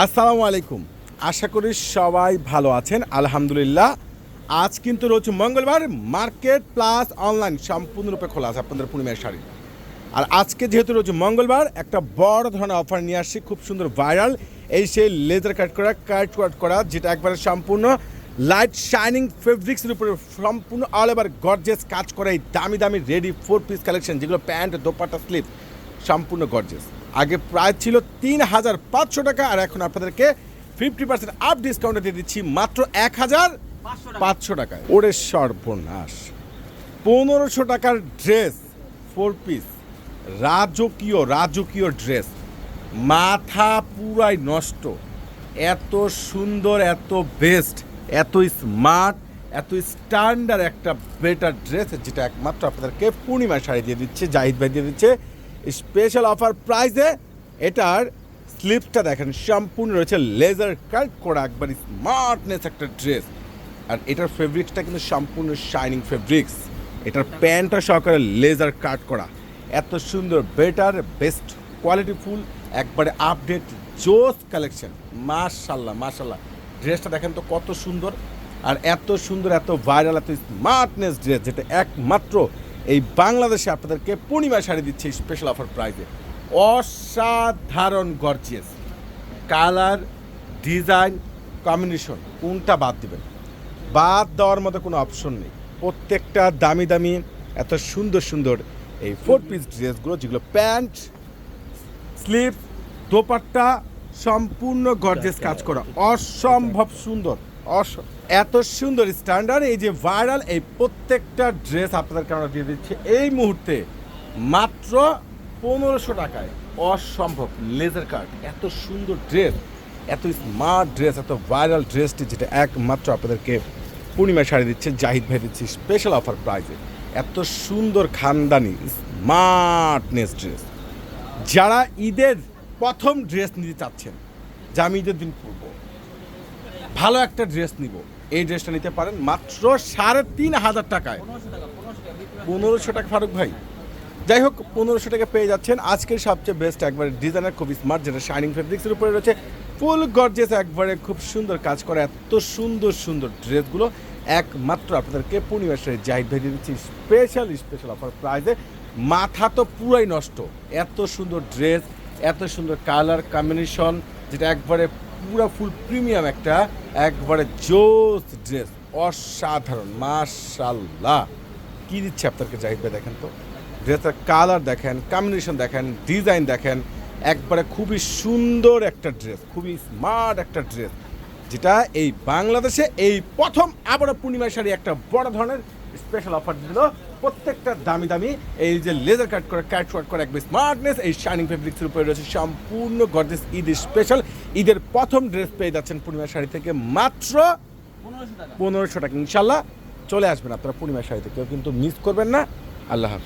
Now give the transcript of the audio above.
আসসালামু আলাইকুম। আশা করি সবাই ভালো আছেন আলহামদুলিল্লাহ। আজ কিন্তু রয়েছে মঙ্গলবার, মার্কেট প্লাস অনলাইন সম্পূর্ণরূপে খোলা আছে আপনাদের পূর্ণিমার শাড়ি। আর আজকে যেহেতু রয়েছে মঙ্গলবার, একটা বড় ধরনের অফার নিয়ে আসছি, খুব সুন্দর ভাইরাল এই সেই লেজার কাট করা যেটা একবারে সম্পূর্ণ লাইট শাইনিং ফেব্রিক্সের উপরে সম্পূর্ণ অল ওভার গর্জেস কাজ করা এই দামি দামি রেডি 4 পিস কালেকশন, যেগুলো প্যান্ট দোপাট্টা স্লিপ সম্পূর্ণ গর্জেস। আগে প্রায় ছিল ৩,৫০০ টাকা, আর এখন আপনাদেরকে 50% আপ ডিসকাউন্টে দিয়ে দিচ্ছি মাত্র ১,৫০০ টাকায়। ওরে সর্বনাশ, ১৫০০ টাকার ড্রেস 4 পিস, রাজকীয় ড্রেস, মাথা পুরাই নষ্ট। এত সুন্দর, এত বেস্ট, এত স্মার্ট, এত স্ট্যান্ডার্ড একটা বেটার ড্রেস, যেটা একমাত্র আপনাদেরকে পূর্ণিমা শাড়ি দিয়ে দিচ্ছে, জাহিদ ভাই দিয়ে দিচ্ছে স্পেশাল অফার প্রাইসে। এটার স্লিপসটা দেখেন সম্পূর্ণ রয়েছে লেজার কাট করা, একবার স্মার্টনেস একটা ড্রেস। আর এটার ফেব্রিক্সটা কিন্তু সম্পূর্ণ শাইনিং ফেব্রিক্স। এটার প্যান্টটা সহকারে লেজার কাট করা, এত সুন্দর বেটার বেস্ট কোয়ালিটিফুল একবারে আপডেট জোস কালেকশন। মাশাল্লাহ ড্রেসটা দেখেন তো কত সুন্দর, আর এত সুন্দর, এত ভাইরাল, এত স্মার্টনেস ড্রেস, যেটা একমাত্র এই বাংলাদেশে আপনাদেরকে পূর্ণিমা শাড়ি দিচ্ছে স্পেশাল অফার প্রাইসে। অসাধারণ গর্জিয়াস কালার, ডিজাইন, কম্বিনেশন, কোনটা বাদ দিবেন? বাদ দেওয়ার মতো কোনো অপশন নেই। প্রত্যেকটা দামি দামি এত সুন্দর এই 4 পিস ড্রেসগুলো, যেগুলো প্যান্ট স্লিভ দোপাট্টা সম্পূর্ণ গর্জিয়াস কাজ করা, অসম্ভব সুন্দর, এত সুন্দর স্ট্যান্ডার্ড। এই যে ভাইরাল এই প্রত্যেকটা ড্রেস আপনাদেরকে আমরা দিয়ে দিচ্ছি এই মুহূর্তে মাত্র ১৫০০ টাকায়। অসম্ভব লেজার কাট, এত সুন্দর ড্রেস, এত স্মার্ট ড্রেস, এত ভাইরাল ড্রেসটি, যেটা একমাত্র আপনাদেরকে পূর্ণিমা শাড়ি দিচ্ছে, জাহিদ ভাই দিচ্ছে স্পেশাল অফার প্রাইসে। এত সুন্দর খানদানি স্মার্টনেস ড্রেস। যারা ঈদের প্রথম ড্রেস নিতে চাচ্ছেন, যে আমি ঈদের দিন পরবো, ভালো একটা ড্রেস নিব, এই ড্রেসটা নিতে পারেন মাত্র ৩,৫০০ টাকায়। ১৫০০ টাকা ফারুক ভাই, যাই হোক ১৫০০ টাকা পেয়ে যাচ্ছেন আজকের সবচেয়ে বেস্ট একবারে ডিজাইনার, খুব স্মার্ট, যেটা শাইনিং ফেব্রিক্সের উপরে রয়েছে ফুল গর্জিয়াস, একবারে খুব সুন্দর কাজ করা এত সুন্দর ড্রেসগুলো একমাত্র আপনাদেরকে পূর্ণিমা শাড়ি জাহিদ ভাই দিচ্ছি স্পেশাল অফার প্রাইসে। মাথা তো পুরাই নষ্ট, এত সুন্দর ড্রেস, এত সুন্দর কালার কম্বিনেশন, যেটা একবারে পুরো ফুল প্রিমিয়াম একটা একবারে জোস ড্রেস, অসাধারণ। মাশাল্লাহ, কী দিচ্ছে আপনাদেরকে জাহিদ ভাই, দেখেন তো ড্রেসের কালার দেখেন, কম্বিনেশন দেখেন, ডিজাইন দেখেন, একবারে খুবই সুন্দর একটা ড্রেস, খুবই স্মার্ট একটা ড্রেস, যেটা এই বাংলাদেশে এই প্রথম আবারও পূর্ণিমা শাড়ি একটা বড় ধরনের স্পেশাল অফার দিল। প্রত্যেকটা দামি এই যে লেজার কাট করা একবার স্মার্টনেস এই শাইনিং ফেব্রিক্সের উপরে রয়েছে সম্পূর্ণ গর্জিয়াস ঈদ স্পেশাল। ঈদের প্রথম ড্রেস পেয়ে যাচ্ছেন পূর্ণিমা শাড়ি থেকে মাত্র ১৫০০ টাকা। ইনশাল্লাহ চলে আসবেন আপনারা পূর্ণিমা শাড়িতে, কেউ কিন্তু মিস করবেন না। আল্লাহ হাফেজ।